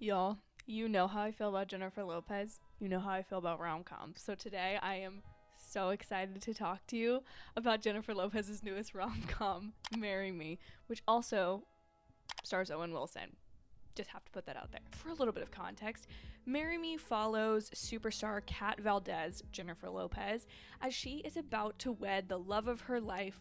Y'all, you know how I feel about Jennifer Lopez. You know how I feel about rom-coms. So today I am so excited to talk to you about Jennifer Lopez's newest rom-com, Marry Me, which also stars Owen Wilson. Just have to put that out there. For a little bit of context, Marry Me follows superstar Kat Valdez, Jennifer Lopez, as she is about to wed the love of her life.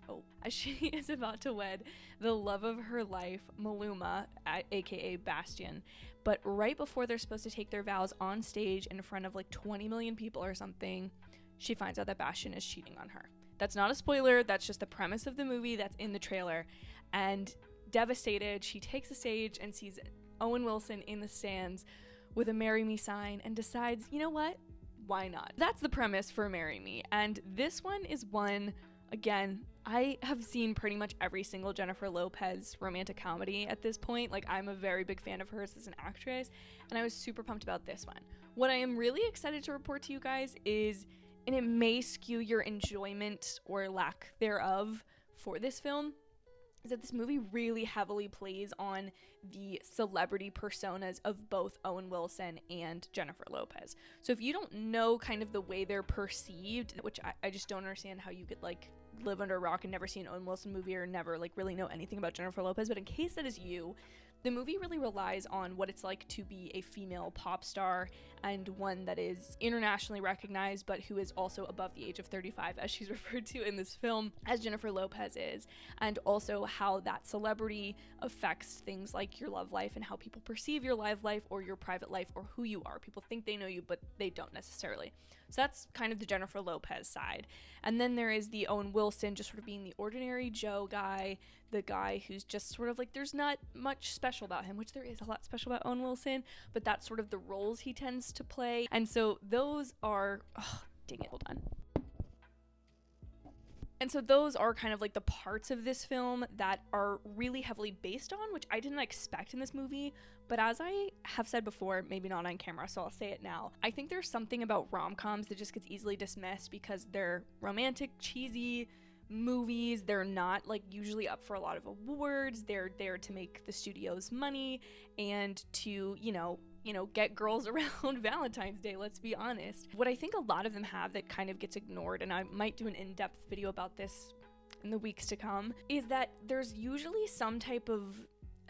Maluma, aka Bastian. But right before they're supposed to take their vows on stage in front of like 20 million people or something, she finds out that Bastian is cheating on her. That's not a spoiler, that's just the premise of the movie that's in the trailer. And devastated, she takes the stage and sees Owen Wilson in the stands with a Marry Me sign and decides, you know what? Why not? That's the premise for Marry Me. And this one is one, again, I have seen pretty much every single Jennifer Lopez romantic comedy at this point. Like, I'm a very big fan of hers as an actress, and I was super pumped about this one. What I am really excited to report to you guys is, and it may skew your enjoyment or lack thereof for this film, is that this movie really heavily plays on the celebrity personas of both Owen Wilson and Jennifer Lopez. So if you don't know kind of the way they're perceived, which I just don't understand how you could like live under a rock and never see an Owen Wilson movie or never like really know anything about Jennifer Lopez, but in case that is you, the movie really relies on what it's like to be a female pop star and one that is internationally recognized, but who is also above the age of 35, as she's referred to in this film, as Jennifer Lopez is, and also how that celebrity affects things like your love life and how people perceive your live life or your private life or who you are. People think they know you, but they don't necessarily. So that's kind of the Jennifer Lopez side. And then there is the Owen Wilson, just sort of being the ordinary Joe guy, the guy who's just sort of like, there's not much special about him, which there is a lot special about Owen Wilson, but that's sort of the roles he tends to play. And so those are, dang it, hold on. And so those are kind of like the parts of this film that are really heavily based on, which I didn't expect in this movie. But as I have said before, maybe not on camera, so I'll say it now, I think there's something about rom-coms that just gets easily dismissed because they're romantic, cheesy movies. They're not like usually up for a lot of awards. They're there to make the studios money and to, you know, get girls around Valentine's Day, let's be honest. What I think a lot of them have that kind of gets ignored, and I might do an in-depth video about this in the weeks to come, is that there's usually some type of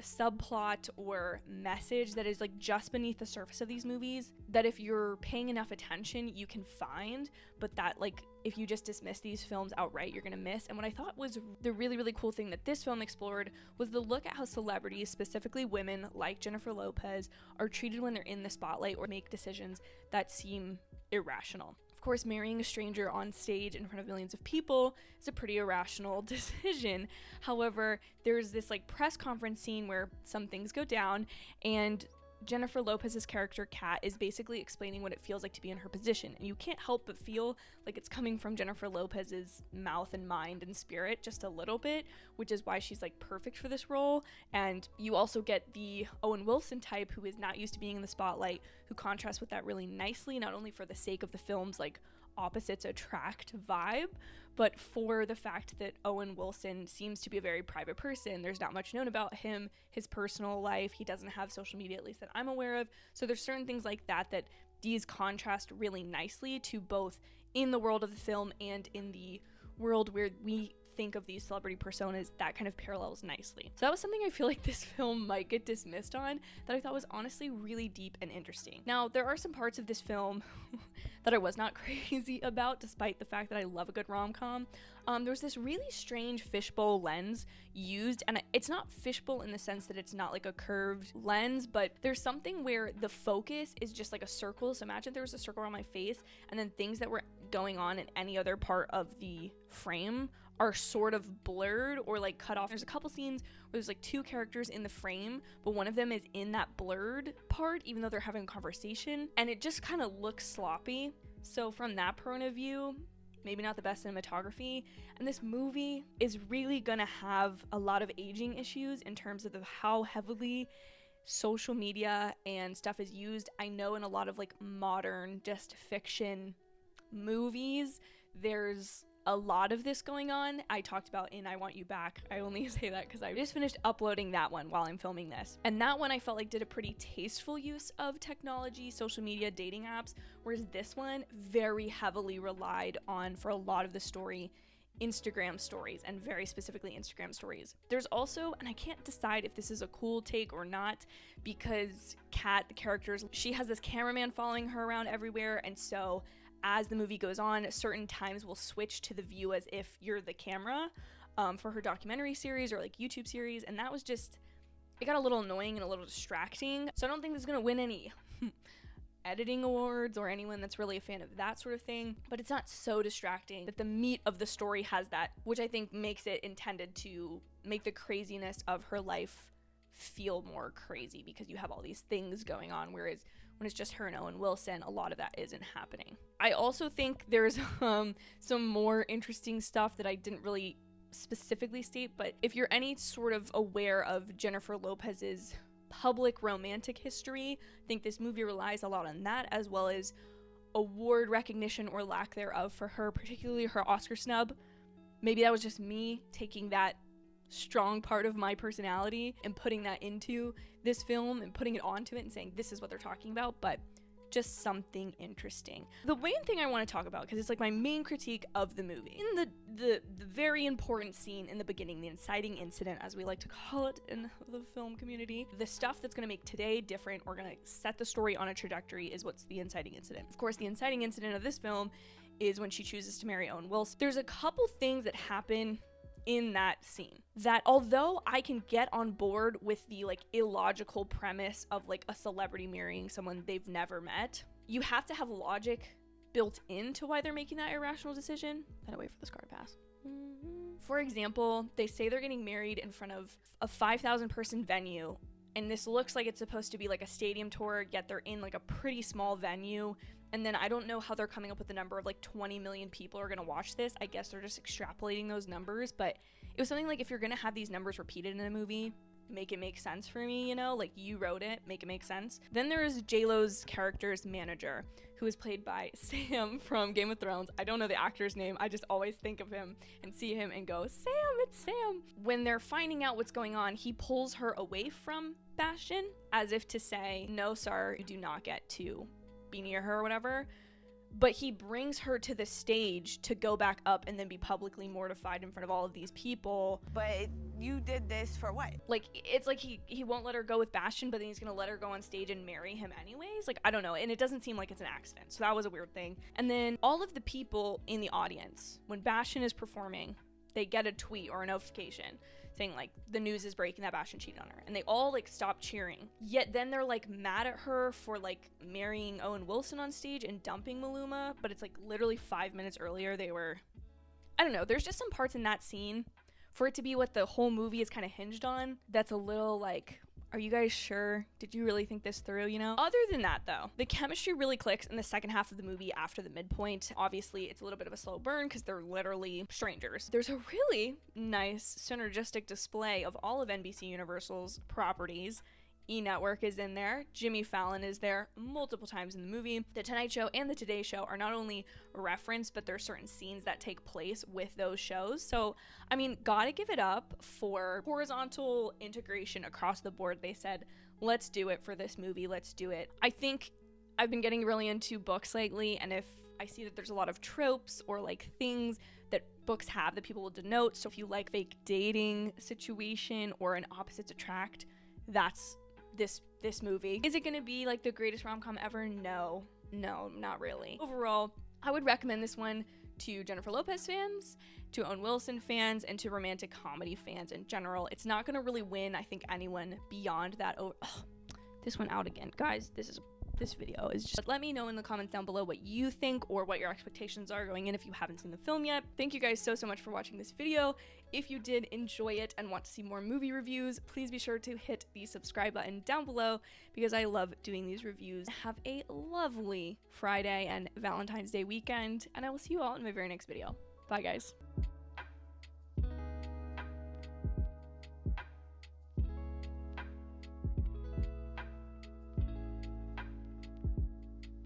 subplot or message that is like just beneath the surface of these movies that if you're paying enough attention you can find, but that like if you just dismiss these films outright you're gonna miss. And what I thought was the really, really cool thing that this film explored was the look at how celebrities, specifically women like Jennifer Lopez, are treated when they're in the spotlight or make decisions that seem irrational. Of course, marrying a stranger on stage in front of millions of people is a pretty irrational decision. However, there's this like press conference scene where some things go down and Jennifer Lopez's character, Kat, is basically explaining what it feels like to be in her position. And you can't help but feel like it's coming from Jennifer Lopez's mouth and mind and spirit just a little bit, which is why she's like perfect for this role. And you also get the Owen Wilson type who is not used to being in the spotlight, who contrasts with that really nicely, not only for the sake of the film's like opposites attract vibe, but for the fact that Owen Wilson seems to be a very private person. There's not much known about him, his personal life. He doesn't have social media, at least that I'm aware of. So there's certain things like that these contrast really nicely to both in the world of the film and in the world where we think of these celebrity personas. That kind of parallels nicely. So that was something I feel like this film might get dismissed on that I thought was honestly really deep and interesting. Now, there are some parts of this film that I was not crazy about, despite the fact that I love a good rom-com. There's this really strange fishbowl lens used, and it's not fishbowl in the sense that it's not like a curved lens, but there's something where the focus is just like a circle. So imagine there was a circle around my face, and then things that were going on in any other part of the frame are sort of blurred or like cut off. There's a couple scenes where there's like two characters in the frame, but one of them is in that blurred part, even though they're having a conversation, and it just kind of looks sloppy. So from that point of view, maybe not the best cinematography. And this movie is really gonna have a lot of aging issues in terms of how heavily social media and stuff is used. I know in a lot of like modern just fiction movies, there's a lot of this going on. I talked about in I Want You Back. I only say that because I just finished uploading that one while I'm filming this. And that one I felt like did a pretty tasteful use of technology, social media, dating apps, whereas this one very heavily relied on, for a lot of the story, Instagram stories, and very specifically Instagram stories. There's also, and I can't decide if this is a cool take or not, because Kat, the character, she has this cameraman following her around everywhere, and so as the movie goes on, certain times will switch to the view as if you're the camera, for her documentary series or like YouTube series, and that was just, it got a little annoying and a little distracting. So I don't think this is gonna win any editing awards or anyone that's really a fan of that sort of thing, but it's not so distracting that the meat of the story has that, which I think makes it intended to make the craziness of her life feel more crazy, because you have all these things going on, whereas when it's just her and Owen Wilson, a lot of that isn't happening. I also think there's some more interesting stuff that I didn't really specifically state, but if you're any sort of aware of Jennifer Lopez's public romantic history, I think this movie relies a lot on that, as well as award recognition or lack thereof for her, particularly her Oscar snub. Maybe that was just me taking that strong part of my personality and putting that into this film and putting it onto it and saying this is what they're talking about, but just something interesting. The main thing I want to talk about, because it's like my main critique of the movie, in the very important scene in the beginning, the inciting incident, as we like to call it in the film community, the stuff that's going to make today different or going to set the story on a trajectory is what's the inciting incident. Of course, the inciting incident of this film is when she chooses to marry Owen Wilson. There's a couple things that happen in that scene that, although I can get on board with the like illogical premise of like a celebrity marrying someone they've never met, you have to have logic built into why they're making that irrational decision. Then I wait for this car to pass. For example, they say they're getting married in front of a 5,000 person venue, and this looks like it's supposed to be like a stadium tour, yet they're in like a pretty small venue. And then I don't know how they're coming up with the number of like 20 million people are gonna watch this. I guess they're just extrapolating those numbers, but it was something like, if you're gonna have these numbers repeated in a movie, make it make sense for me, you know? Like, you wrote it, make it make sense. Then there is J-Lo's character's manager, who is played by Sam from Game of Thrones. I don't know the actor's name, I just always think of him and see him and go, Sam, it's Sam. When they're finding out what's going on, he pulls her away from Bastion, as if to say, no, sir, you do not get to be near her or whatever, but he brings her to the stage to go back up and then be publicly mortified in front of all of these people. But you did this for what? Like, it's like he won't let her go with Bastion, but then he's gonna let her go on stage and marry him anyways. Like, I don't know, and it doesn't seem like it's an accident, so that was a weird thing. And then all of the people in the audience, when Bastion is performing, they get a tweet or a notification saying like the news is breaking that Bastion cheated on her, and they all like stop cheering. Yet then they're like mad at her for like marrying Owen Wilson on stage and dumping Maluma, but it's like literally 5 minutes earlier they were, I don't know, there's just some parts in that scene, for it to be what the whole movie is kind of hinged on, that's a little like, are you guys sure? Did you really think this through, you know? Other than that, though, the chemistry really clicks in the second half of the movie after the midpoint. Obviously, it's a little bit of a slow burn because they're literally strangers. There's a really nice synergistic display of all of NBC Universal's properties. E! Network is in there. Jimmy Fallon is there multiple times in the movie. The Tonight Show and The Today Show are not only referenced, but there are certain scenes that take place with those shows. So, I mean, gotta give it up for horizontal integration across the board. They said, let's do it for this movie. Let's do it. I think I've been getting really into books lately, and if I see that there's a lot of tropes or like things that books have that people will denote. So if you like fake dating situation or an opposites attract, that's this movie. Is it gonna be like the greatest rom-com ever? No, not really. Overall, I would recommend this one to Jennifer Lopez fans, to Owen Wilson fans, and to romantic comedy fans in general. It's not gonna really win, I think, anyone beyond that. This went out again. Guys, this video is just, let me know in the comments down below what you think or what your expectations are going in if you haven't seen the film yet. Thank you guys so much for watching this video. If you did enjoy it and want to see more movie reviews, please be sure to hit the subscribe button down below because I love doing these reviews. Have a lovely Friday and Valentine's Day weekend, and I will see you all in my very next video. Bye, guys.